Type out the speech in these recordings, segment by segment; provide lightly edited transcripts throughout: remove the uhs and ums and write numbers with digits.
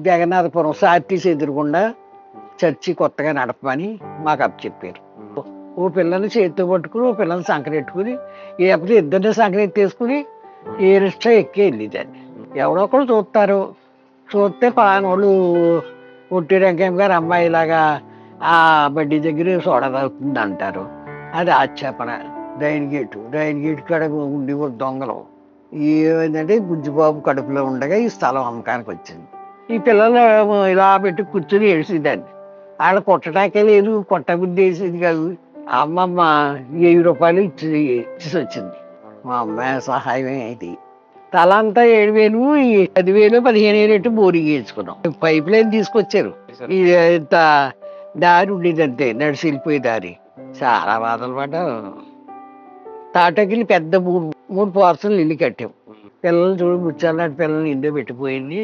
జగన్నాథపురం సార్టీసీ ఎదురుగుండా చర్చి కొత్తగా నడపమని మాకు అప్పచెప్పారు. ఓ పిల్లని చేతితో పట్టుకుని ఓ పిల్లని సంకరెట్టుకుని లేకపోతే ఇద్దరిని సంకరెత్తేసుకుని ఏ రిక్షా ఎక్కి వెళ్ళేదాన్ని. ఎవరో ఒకరు చూస్తారు, చూస్తే పలానోళ్ళు ఒట్టి వెంకయ్య గారు అమ్మాయిలాగా ఆ బడ్డీ దగ్గర సోడా తాగుతుంది అంటారు. అది ఆక్షేపణ. రైన్ గేటు కాడ ఉండి దొంగలు ఏమైందంటే బుజ్జిబాబు కడుపులో ఉండగా ఈ స్థలం అమ్మకానికి వచ్చింది. ఈ పిల్లలు ఇలా పెట్టి కూర్చొని ఏడ్చేదాన్ని. ఆడ కొట్టడాకే లేదు, కొట్టబుద్ధి వేసేది కాదు. అమ్మమ్మ 1000 రూపాయలు ఇచ్చేసి వచ్చింది. మా అమ్మాయి సహాయమే అది. తల అంతా 7,000, 10,000, 15,000 ఎట్టు బోరింగ్ వేసుకున్నాం. పైప్ లైన్ తీసుకొచ్చారు. ఇది ఇంత దారి ఉండేది అంతే, నడిచి వెళ్ళిపోయే దారి. చాలా బాధలు పడ్డాం. తాటకిలు పెద్ద మూడు పోర్షన్లు ఇల్లు కట్టాం. పిల్లలు చూడు ముచ్చాలాంటి పిల్లల్ని ఇంట్లో పెట్టిపోయింది.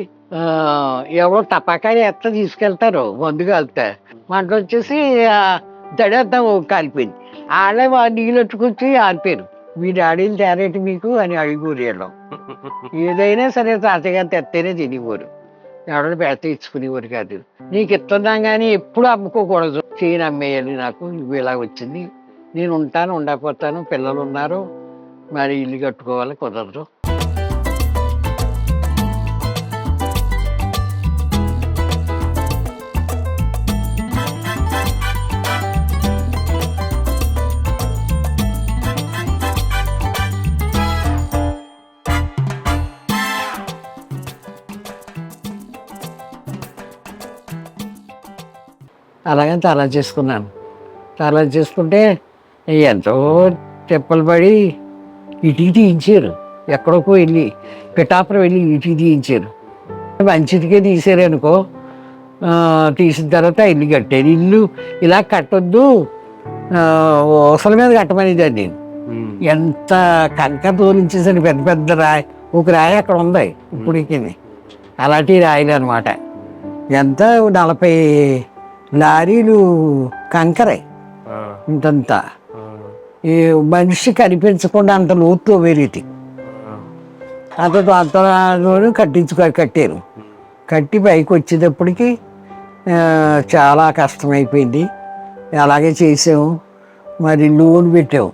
ఎవరో టపాకాయ ఎత్త తీసుకెళ్తారు మందు కాలుతా. మంట వచ్చేసి దడంతా కాలిపోయింది. వాళ్ళే నీళ్ళు ఎట్టుకొచ్చి ఆరిపోయారు. మీరు ఆడేది తేరేటి మీకు అని అడిగిపోరు. ఏదైనా సరే తాతగా తెత్తేనే తినేవారు. ఎవడో పెడితే ఇచ్చుకునేవారు కాదు. నీకు ఇస్తున్నాం కానీ ఎప్పుడు అమ్ముకోకూడదు, చేయని అమ్మేయాలి. నాకు ఇవి ఇలా వచ్చింది, నేను ఉంటాను, ఉండకపోతాను, పిల్లలు ఉన్నారు, మరి ఇల్లు కట్టుకోవాలి, కుదరదు. అలాగని తలా చేసుకున్నాను. తలా చేసుకుంటే ఎంతో తెప్పలు పడి ఇటుకి తీయించారు. ఎక్కడికో వెళ్ళి పిఠాపురం వెళ్ళి ఇటుకి తీయించారు. మంచిదికే తీసారు అనుకో. తీసిన తర్వాత ఇల్లు కట్టారు. ఇల్లు ఇలా కట్టొద్దు, ఊసల మీద కట్టమనేదాన్ని నేను. ఎంత కంకర తోలించేసాను. పెద్ద పెద్ద రాయి, ఒక రాయి అక్కడ ఉంది ఇప్పటికి. అలాంటి రాయిలు అనమాట. ఎంత 40 లారీలు కంకరే ఇంతంతా. ఈ మనిషి కనిపించకుండా అంత లోతు వేరేది. అంతలో కట్టారు. కట్టి పైకి వచ్చేటప్పటికి చాలా కష్టమైపోయింది. అలాగే చేసాము. మరి లోన్ పెట్టాము.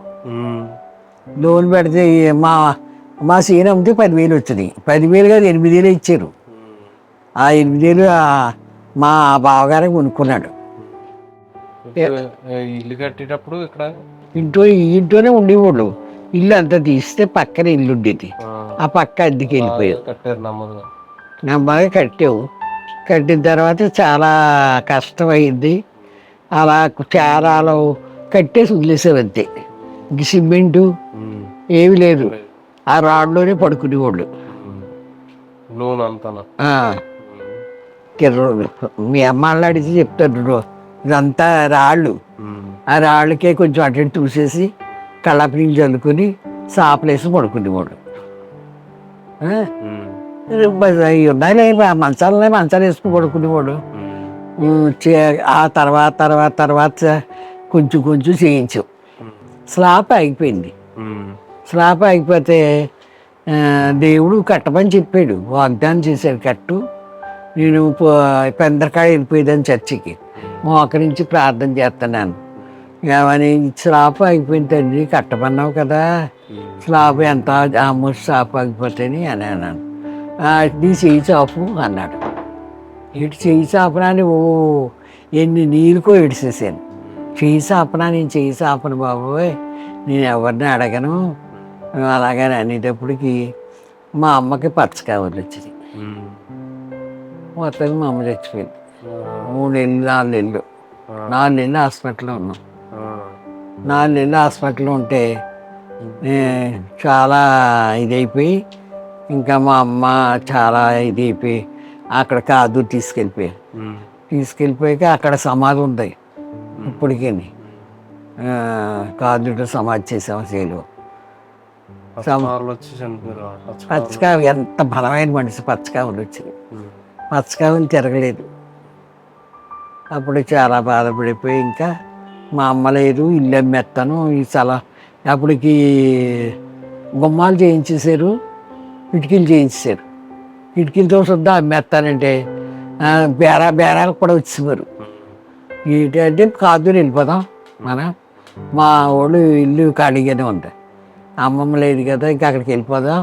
లోన్ పెడితే మా సీన్ అమ్మితే 10,000 వచ్చినాయి. 10,000 కాదు, 8,000 ఇచ్చారు. ఆ 8,000 మా బావగారే కొనుక్కున్నాడు. ఇల్లు కట్టేటప్పుడు ఇక్కడ ఇంట్లోనే ఉండేవాళ్ళు. ఇల్లు అంతా తీస్తే పక్కన ఇల్లు ఉండేది. ఆ పక్క అద్దెకి వెళ్ళిపోయారు. నమ్మగా కట్టావు. కట్టిన తర్వాత చాలా కష్టమైంది. అలా చాలా కట్టేసి వదిలేసారు అంతే. ఇంక సిమెంటు ఏమి లేదు. ఆ రాడ్లోనే పడుకునేవాళ్ళు. లోన్ అంతా మీ అమ్మ వాళ్ళు అడిగి చెప్తారు, ఇదంతా రాళ్ళు. ఆ రాళ్ళకే కొంచెం అటు ఇటు చూసేసి కళ్ళాపి నీళ్ళు చల్లుకొని సాపలేసి పడుకునేవాడు. ఉన్నాయి మంచాలనే మంచాలు వేసుకుని పడుకునేవాడు. ఆ తర్వాత కొంచెం కొంచెం చేయించాం. స్లాబ్ ఆగిపోయింది. స్లాబ్ ఆగిపోతే దేవుడు కట్టమని చెప్పాడు, వాగ్దానం చేశాడు. కట్టు, నేను పెందరకాయ వెళ్ళిపోయేదాన్ని చర్చికి, మోకరించి ప్రార్థన చేస్తున్నాను. ఏమని స్లాబ్ ఆగిపోయిన తండ్రి కట్టమన్నావు కదా, స్లాబ్ ఎంత ఆల్మోస్ట్ స్లాబ్ ఆగిపోతాయని అని అన్నాను. నీ చెయ్యి చాపు అన్నాడు. ఇటు చెయ్యి చాపనాన్ని ఎన్ని నీళ్ళకో ఏడిసేసాను. చెయ్యి చాపనా, నేను చెయ్యి చాపను బాబోయ్, నేను ఎవరిని అడగను అలాగని అనేటప్పటికి మా అమ్మకి పచ్చకాయలు వచ్చింది. మొత్తం మా అమ్మ చచ్చిపోయింది. 3 నెలలు 4 నెలలు హాస్పిటల్లో ఉన్నాం. 4 నెలలు హాస్పిటల్లో ఉంటే చాలా ఇదైపోయి, ఇంకా మా అమ్మ చాలా ఇదైపోయి అక్కడ కాదు తీసుకెళ్ళిపోయాక అక్కడ సమాధి ఉంది. ఇప్పటికీ కాదుతో సమాధి చేసాము. సేలు పచ్చకాయ ఎంత బలమైన మనిషి, పచ్చకాయలు వచ్చింది. పచ్చకాయలు తిరగలేదు. అప్పుడు చాలా బాధపడిపోయి ఇంకా మా అమ్మ లేదు, ఇల్లు అమ్మేస్తాను ఈ స్థలం. అప్పటికి గుమ్మాలు చేయించేశారు, కిటికీలు చేయించేశారు. కిటికీలతో శుద్ధ అమ్మేస్తానంటే బేరాలకు కూడా వచ్చేవారు. ఏంటంటే కాదు వెళ్ళిపోదాం మనం, మా వాళ్ళు ఇల్లు ఖాళీగానే ఉంది, అమ్మమ్మ లేదు కదా, ఇంకా అక్కడికి వెళ్ళిపోదాం,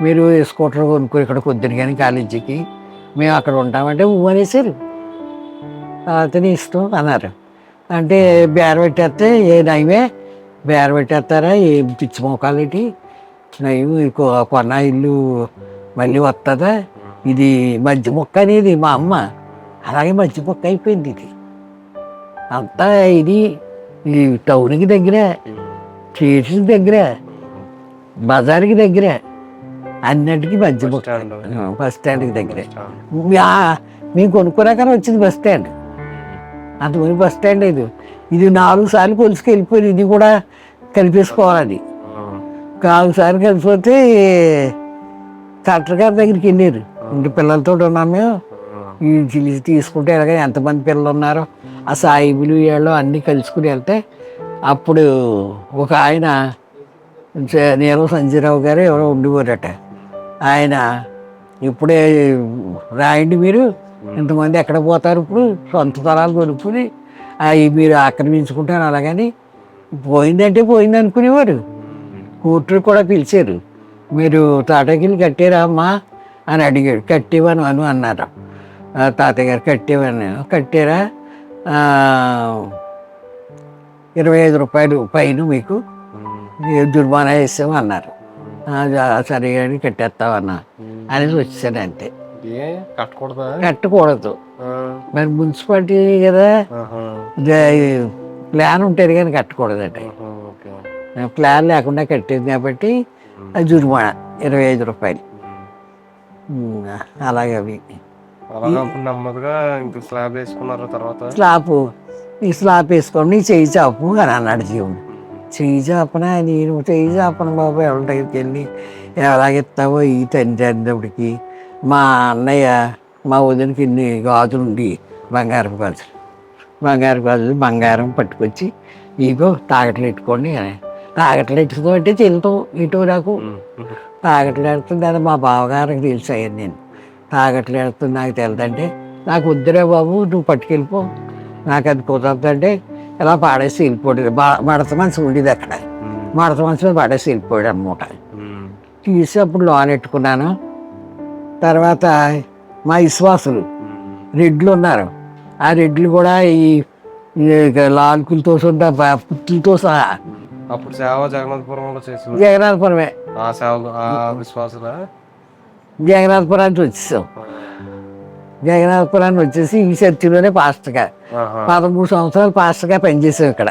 మీరు స్కూటర్ కొనుక్కొని ఇక్కడ పొద్దున కానీ కాలేజీకి మేము అక్కడ ఉంటామంటే అనేసారు. అతని ఇష్టం అన్నారు. అంటే బేర పెట్టేస్తే ఏ నయమే, బేర పెట్టేస్తారా ఏం పిచ్చి మోకాలేటి, నయం కొన్న ఇల్లు మళ్ళీ వస్తుందా, ఇది మధ్య మొక్క అనేది మా అమ్మ, అలాగే మధ్య మొక్క అయిపోయింది ఇది అంతా. ఇది ఈ టౌన్కి దగ్గర, స్టేషన్ దగ్గర, బజార్కి దగ్గర, అన్నిటికీ మధ్య మొక్క. బస్ స్టాండ్కి దగ్గర మేము కొనుక్కున్నాకనే వచ్చింది బస్ స్టాండ్, అంతమంది బస్ స్టాండ్ లేదు. ఇది 4 సార్లు కొలుసుకు వెళ్ళిపోయింది, ఇది కూడా కలిపేసుకోవాలి. 4 సార్లు కలిసిపోతే కలెక్టర్ గారి దగ్గరికి వెళ్ళారు. ఇంటి పిల్లలతో ఉన్నాం మేము, ఈ తీసుకుంటే ఎలాగ ఎంతమంది పిల్లలు ఉన్నారో ఆ సాయిబులు వీళ్ళు అన్నీ కలుసుకుని వెళ్తే అప్పుడు ఒక ఆయన నీరవ సంజయరావు గారు ఎవరో ఉండేవారట. ఆయన ఇప్పుడే రాయండి మీరు, ఇంతమంది ఎక్కడ పోతారు, ఇప్పుడు సొంత స్థలాలు కొనుక్కుని అవి మీరు ఆక్రమించుకుంటారు, అలాగని పోయిందంటే పోయింది అనుకునేవారు. కూతురు కూడా పిలిచారు, మీరు తాటకిల్లు కట్టారా అమ్మా అని అడిగాడు. కట్టేవాను అన్నారు. తాతయ్య గారు కట్టేవాను. కట్టారా, 25 రూపాయలు పైన మీకు జుర్మానా వేసాము అన్నారు. సరే అని కట్టేస్తామన్నా అనేసి వచ్చాను. అంతే, కట్టకూడదు మరి మున్సిపాలిటీ కదా, ప్లాన్ ఉంటుంది కానీ కట్టకూడదండి. ప్లాన్ లేకుండా కట్టేది కాబట్టి అది జుర్మానా 25 రూపాయలు. అలాగే అవి ఈ స్లాబ్ వేసుకోండి, చెయ్యి చాపు అని అన్నాడు జీవుడు. చెయ్యి చాపనా, నేను చెయ్యి చాపను బాబు, ఎవరి దగ్గరికి వెళ్ళి ఎలాగెత్తావో ఈ తండ్రికి. మా అన్నయ్య మా వదినకి ఇన్ని గాజులు ఉండి, బంగారం గాజులు బంగారం పట్టుకొచ్చి ఇగో తాగట్లు పెట్టుకోండి అని. తాగట్లు పెట్టుకోమంటే చెల్లుతాం ఇటు నాకు తాగట్లు పెడుతుంది అది మా బావగారికి తెలుసు. అయ్యాను నేను తాగట్లు పెడుతుంది నాకు తెలుదంటే, నాకు వద్దురే బాబు నువ్వు పట్టుకెళ్ళిపో, నాకు అది కుదరదంటే ఇలా పాడేసి వెళ్ళిపోయాడు. మడత మనసు ఉండేది అక్కడ, మడత మనసు మీద పాడేసి వెళ్ళిపోయాడు అనమాట. తీసి అప్పుడు లోన్ పెట్టుకున్నాను. తర్వాత మా విశ్వాసులు రెడ్లు ఉన్నారు, ఆ రెడ్లు కూడా ఈ లాల్కులతో పుత్తులతో సహా అప్పుడు సేవ జగన్నాథపురంలో చేసి జగన్నాథపురమే జగన్నాథపురానికి వచ్చేసాం. జగన్నాథపురాన్ని వచ్చేసి ఈ చర్చిలోనే పాస్టర్గా 13 సంవత్సరాలు పాస్టర్గా పనిచేసాం ఇక్కడ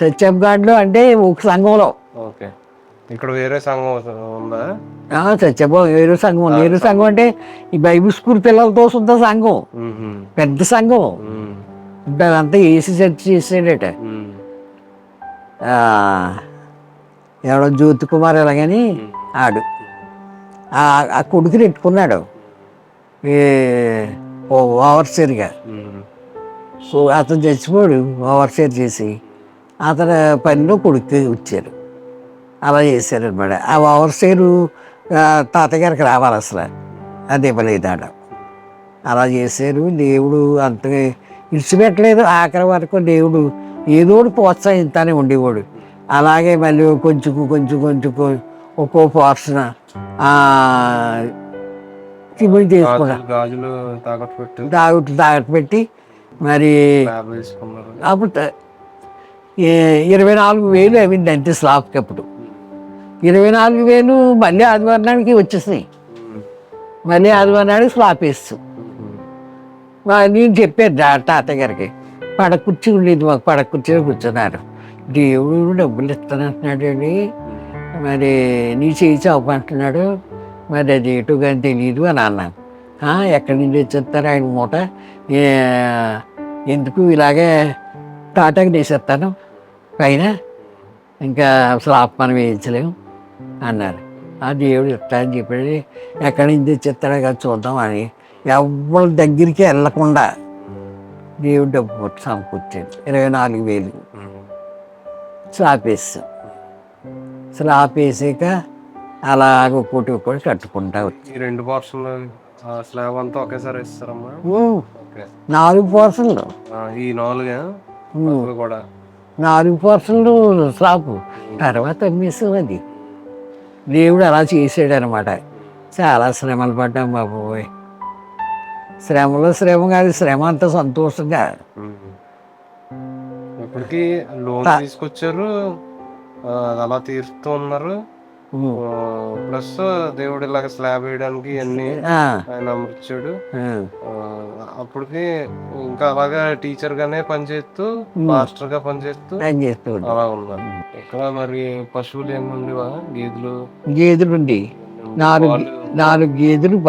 సత్యంఘాట్లో. అంటే ఒక సంఘంలో, ఇక్కడ వేరే సంఘం ఉందా? వేరే సంఘం ఉంది. వేరే సంఘం అంటే ఈ బైబిల్ స్కూల్ పిల్లలతో సొంత సంఘం, పెద్ద సంఘం. అదంతా ఏసీ చర్చ్ చేసాడట. ఎవడో జ్యోతి కుమార్ ఎలాగని ఆడు ఆ కొడుకుని పెట్టుకున్నాడు ఓవర్సేర్గా. సో అతను చచ్చిపోయాడు ఓవర్సేర్ చేసి, అతని పనిలో కొడుకు వచ్చారు. అలా చేశారనమాట. ఆ ఓవర్సేరు తాతగారికి రావాలి అసలు, అదే పలేదాడ అలా చేశారు. దేవుడు అంత ఇడిచిపెట్టలేదు, ఆఖరి వరకు దేవుడు ఏదో ప్రోత్సహిస్తానే ఉండేవాడు. అలాగే మళ్ళీ కొంచెం ఒక్కో పోర్షన్ తాగట్టు పెట్టి మరి అప్పుడు 24,000 అయింది అంతే స్లాబ్కి. అప్పుడు 24,000 మళ్ళీ ఆదివారానికి వచ్చేసినాయి. మళ్ళీ ఆదివారానికి స్లాబ్ వేస్తాం. నేను చెప్పాను తాతయ్య గారికి, పడక కుర్చీ ఉండేది మాకు, పడక కుర్చీలో కూర్చున్నారు. దేవుడు డబ్బులు ఇస్తానంటున్నాడు అండి, మరి నీ చేయి చాపంటున్నాడు, మరి అది ఎటు కానీ తెలియదు అని అన్నాను. ఎక్కడి నుంచి వచ్చేస్తారు ఆయన మూట, ఎందుకు ఇలాగే తాటాకి వేసేస్తాను పైన, ఇంకా స్లాబ్ మనం వేయించలేము అన్నారు. ఆ దేవుడు ఇస్తా అని చెప్పాడు. ఎక్కడి నుంచి తెచ్చిస్తాడో కదా చూద్దాం అని ఎవరి దగ్గరికి వెళ్ళకుండా దేవుడు డబ్బు సమకూర్చాడు. 24,000 స్లాబ్ వేస్తాం. స్లాబ్ వేసాక అలాగ ఒక్కోటి కట్టుకుంటా వచ్చి 2 పోర్షన్లు స్లాబ్ అంతా ఒకేసారి వేస్తారమ్మా? ఉమ్, ఓకే. 4 పోర్షన్లు. ఈ 4 కూడా 4 పోర్షన్లు స్లాబ్. తర్వాత అమ్మేసాం అది. దేవుడు అలా చేసాడు అనమాట. చాలా శ్రమలు పడ్డాం బాబోయ్. శ్రమలో శ్రమ కాదు, శ్రమ అంతా సంతోషంగా. ఇప్పటికి లోన్ తీసుకొచ్చారు, అది అలా తీరుస్తూ ఉన్నారు. ప్లస్ దేవుడు ఇలాగ స్లాబ్ వేయడానికి అన్ని ఆయన అమర్చాడు. అప్పటికి ఇంకా అలాగా టీచర్ గానే పనిచేస్తూ మాస్టర్ గా పనిచేస్తూ అలా ఉన్నారు. ఇక్కడ మరి పశువులు ఏమి ఉండేవా? గేదెలు ఉండి 4 గేదెలు.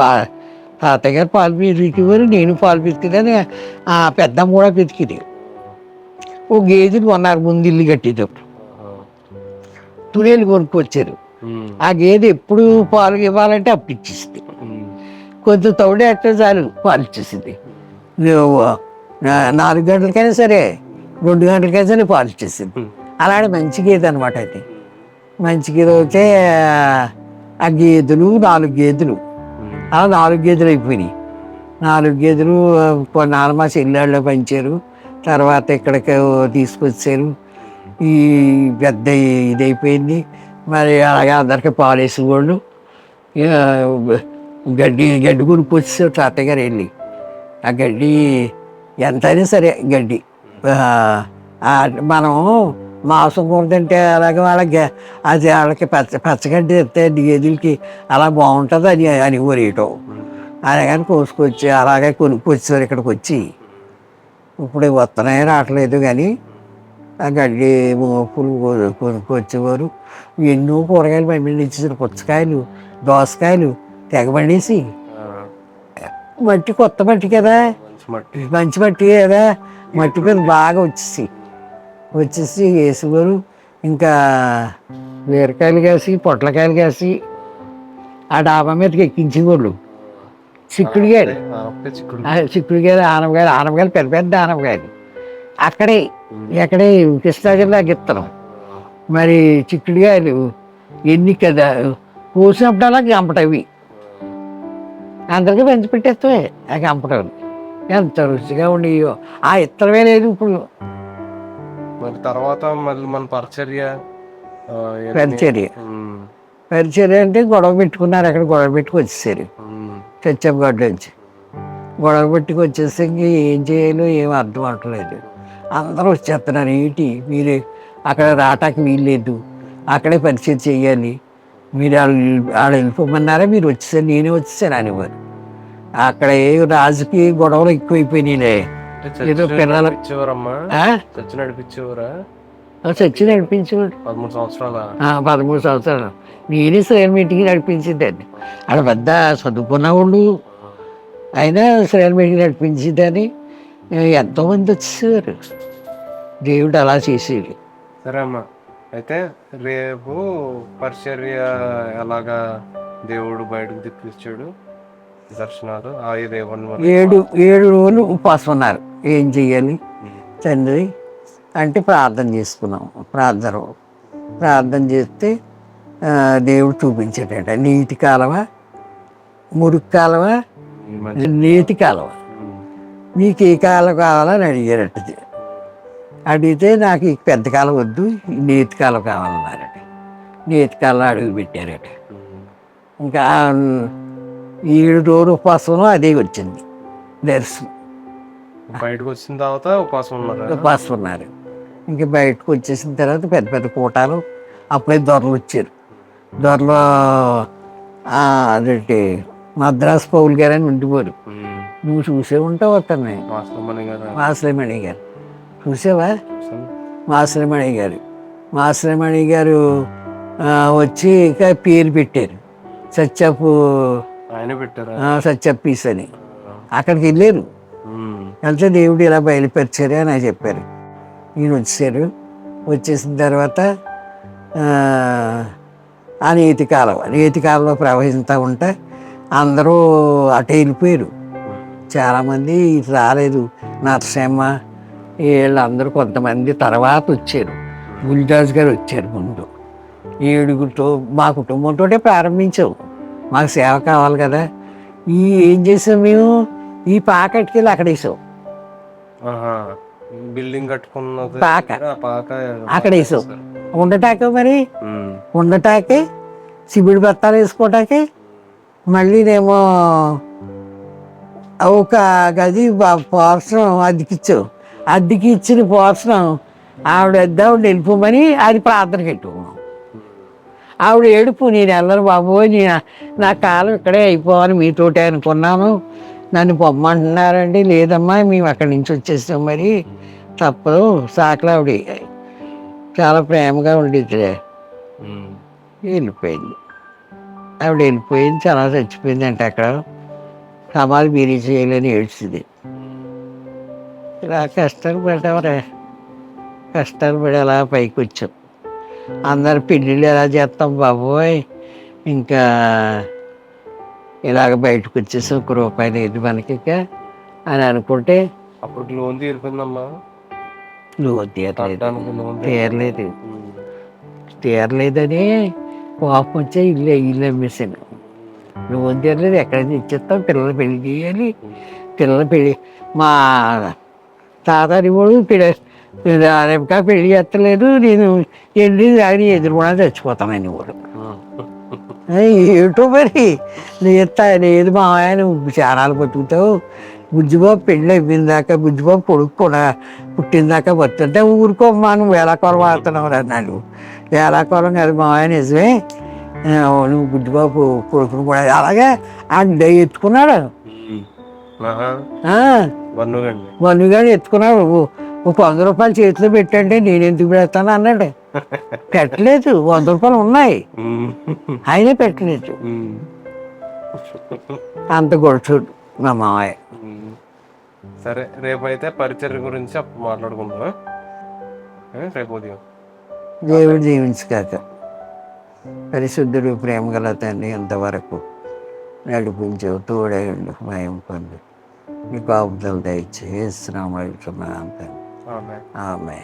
తాతయ్య గారు పాలు పితికేవారు, నేను పాలు పితికిదని ఆ పెద్దమ్మ కూడా పితికిది. ఓ గేదెలు కొన్నారు ముందు ఇల్లు కట్టేటప్పుడు. తునేలు కొనుక్కొచ్చారు. ఆ గేదె ఎప్పుడు పాలు ఇవ్వాలంటే అప్పుడు ఇచ్చేసింది. కొంచెం తౌడే అట్టే చాలు పాలు ఇచ్చేసింది. 4 గంటలకైనా సరే 2 గంటలకైనా సరే పాలు ఇచ్చేసింది. అలాంటి మంచి గేదె అనమాట అది. మంచి గేదె అయితే ఆ గేదెలు 4 గేదెలు, అలా 4 గేదెలు అయిపోయినాయి. 4 గేదెలు కొన్నాళ్ళు మా చెల్లెళ్ళు పెంచారు. తర్వాత ఇక్కడికి తీసుకొచ్చారు. ఈ పెద్ద ఇదైపోయింది. మరి అలాగే అందరికీ పాలు వేసేవాళ్ళు. గడ్డి కొనుక్కొచ్చారు తాతయ్య గారు వెళ్ళి. ఆ గడ్డి ఎంతైనా సరే గడ్డి మనం మాంసం కూరదంటే అలాగే అది వాళ్ళకి పచ్చగడ్డి తెస్తే గేదెలకి అలా బాగుంటుంది అని ఊరేయటం. అలాగని కోసుకొచ్చి అలాగే కొనుక్కొచ్చారు ఇక్కడికి వచ్చి. ఇప్పుడు వస్తున్నాయి రావట్లేదు కానీ ఆ గడ్డి మోపులు కొనుక్కొచ్చేవారు. ఎన్నో కూరగాయలు పంపించి ఇచ్చేసారు. పుచ్చకాయలు, దోసకాయలు తెగబండేసి. మట్టి కొత్త మట్టి కదా, మంచి మట్టి కదా, మట్టి మీద బాగా వచ్చేసి వేసేవారు. ఇంకా బీరకాయలు కాసి పొట్లకాయలు కాసి ఆ డాబా మీదకి ఎక్కించేవాళ్ళు. చిక్కుడుకాయలు, ఆనపకాయలు పెద్ద పెద్ద ఆనపకాయలు ఎక్కడే కృష్ణా జిల్లా గిత్తనం. మరి చిక్కుడుకాయలు ఎన్ని కదా కోసినప్పుడల్లా గంపటవి అందరికీ పెంచి పెట్టేస్తాయి. ఆ గంపటవి ఎంత రుచిగా ఉండేవో. ఆ ఇత్తనమే లేదు ఇప్పుడు. మరి తర్వాత మళ్ళీ మన పరిచర్య అంటే గొడవ పెట్టుకున్నారు. అక్కడ గొడవ పెట్టుకు వచ్చేసారు చచ్చప్పగడ్డ నుంచి. గొడవ పెట్టుకు వచ్చేస్తే ఇంక ఏం చేయాలో ఏం అర్థం అవట్లేదు. అందరూ వచ్చేస్తున్నారు. ఏంటి మీరు అక్కడ రావటానికి వీల్లేదు, అక్కడే పరిచయం చేయాలి, మీరు వాళ్ళు వెళ్ళిపోమన్నారా, మీరు వచ్చేసారు, నేనే వచ్చేసాను అనేవారు. అక్కడ ఏ రాజకీయ గొడవలు ఎక్కువైపోయినాయిలే. ఏదో పిల్లలు చచ్చి నడిపించేవాడు. 13 సంవత్సరాలు నేనే శ్రేణ మీటింగ్ నడిపించిందండి. ఆడ పెద్ద చదువుకున్న వాళ్ళు అయినా శ్రేణ మీటింగ్ నడిపించిందని ఎంతోమంది వచ్చేవారు. దేవుడు అలా చేసేది. సరే అమ్మా, అయితే రేపు పరిచర్య ఎలాగా దేవుడు బయటకు తెప్పించాడు దర్శనాలు 7 రోజులు ఉపవాసం ఉన్నారు. ఏం చెయ్యాలి తండ్రి అంటే ప్రార్థన చేసుకున్నాం. ప్రార్థన చేస్తే దేవుడు చూపించాడట. నీటి కాలువ, మురికి కాలువ, నీటి కాలువ, నీకు ఏ కాలువ కావాలని అడిగారట. అడిగితే నాకు ఈ పెద్ద కాలువ వద్దు, నీటి కాలువ కావాలన్నారట. నీటి కాలువ అడుగు పెట్టారట. ఇంకా 7 రోజులు ఉపవాసంలో అదే వచ్చింది దర్శనం. బయటకు వచ్చిన తర్వాత ఉపవాసం ఉన్నారు. ఇంకా బయటకు వచ్చేసిన తర్వాత పెద్ద పెద్ద కూటాలు. అప్పుడే దొరలు వచ్చారు. దొరలు అదేంటి మద్రాసు పౌల్ గారు అని ఉండిపోరు. నువ్వు చూసే ఉంటావు అతన్ని, మాసలేమణి గారు. చూసావా? మాసలేమణి గారు వచ్చి ఇంకా పేరు పెట్టారు సత్యపీస్ అని. అక్కడికి వెళ్ళారు. వెళ్తే దేవుడు ఇలా బయలుపరిచారు అని చెప్పారు. ఈయన వచ్చేసిన తర్వాత ఆ నీటి కాలంలో ప్రవహిస్తూ ఉంటే అందరూ అటు వెళ్ళిపోయారు. చాలామంది ఇటు రాలేదు. నరసింహ వీళ్ళందరూ కొంతమంది తర్వాత వచ్చారు. గుల్జాజ్ గారు వచ్చారు ముందు. 7గురితో మా కుటుంబంతో ప్రారంభించావు. మాకు సేవ కావాలి కదా. ఏం చేసాం మేము, ఈ పాకట్టుకెళ్ళి అక్కడ వేసాం. బిల్డింగ్ కట్టుకున్నది పాక పాక అక్కడ వేసాం. ఉండటాకే మరి, ఉండటాకే సిమెంట్ బత్తాలు వేసుకోవటానికి. మళ్ళీనేమో ఒక గది పోర్షన్ అద్దెకిచ్చాం. అద్దెకి ఇచ్చిన పోర్షన్ ఆవిడ వెళ్ళిపోమని అది ప్రార్థనకి పెట్టుకున్నాం. ఆవిడ ఏడుపు, నేను వెళ్ళను బాబోయ్, నా కాలం ఇక్కడే అయిపోవాలి మీతోటే అనుకున్నాను, నన్ను పొమ్మంటున్నారండి. లేదమ్మా మేము అక్కడి నుంచి వచ్చేసాం, మరి తప్పదు. సాకలు ఆవిడ చాలా ప్రేమగా ఉండేది. వెళ్ళిపోయింది. ఆవిడ వెళ్ళిపోయింది, చాలా చచ్చిపోయింది అంటే అక్కడ సమాధి మీరే చేయాలని ఏడ్చింది. ఇలా కష్టాలు పడేవరే, కష్టాలు పడి అలా పైకి వచ్చాం. అందరు పెళ్ళిళ్ళు ఎలా చేస్తాం బాబోయ్, ఇంకా ఇలాగ బయటకు వచ్చేసాం, ₹1 లేదు మనకి ఇక అని అనుకుంటే అప్పుడు లోన్ తీరిపోయిందమ్మా. లోన్ తీరలేదని కోపం వచ్చే ఇల్లు అమ్మేసాను. లోన్ తీరలేదు, ఎక్కడైనా ఇచ్చేస్తాం, పిల్లలు పెళ్లి చేయాలి. పిల్లలు పెళ్ళి మా తాతని కూడా రేపుకా పెళ్లి చేస్తలేదు, నేను వెళ్ళి దాన్ని ఎదురుకుండా చచ్చిపోతానని కూడా. ఏటో మరి లేదు మా ఆయన చారాలు బతుకుతావు, బుజ్జిబాబు పెళ్ళి అయిపోయిన దాకా, బుజ్జిబాబు కొడుకు కూడా పుట్టిన దాకా బతుంటే ఊరుకోమ్మా, నువ్వు వేళాకోళం ఆడుతున్నావు అన్నాడు. వేళాకోళం కాదు మా ఆయన, నిజమే, నువ్వు బుజ్జిబాబు కొడుకును కూడా అలాగే ఆయన ఎత్తుకున్నాడు. వన్నుగాని ఎత్తుకున్నాడు. ₹100 చేతిలో పెట్టండి, నేను ఎందుకు పెడతాను అన్నాడు. పెట్టలేదు, ₹100 ఉన్నాయి, ఆయనే పెట్టలేదు. అంత గొడచుడు మా మావయ్య. సరే, రేపైతే పరిచర్య గురించి అప్పుడు మాట్లాడుకుందాం. రేపు ఉదయం దేవుడు జీవించుకాక పరిశుద్ధుడు ప్రేమ గల తండ్రి, ఎంతవరకు నడిపించావు, తోడేయండు, భయం పొంది నీ కాపుదలు దయచేస్తున్నాం. ఆమె.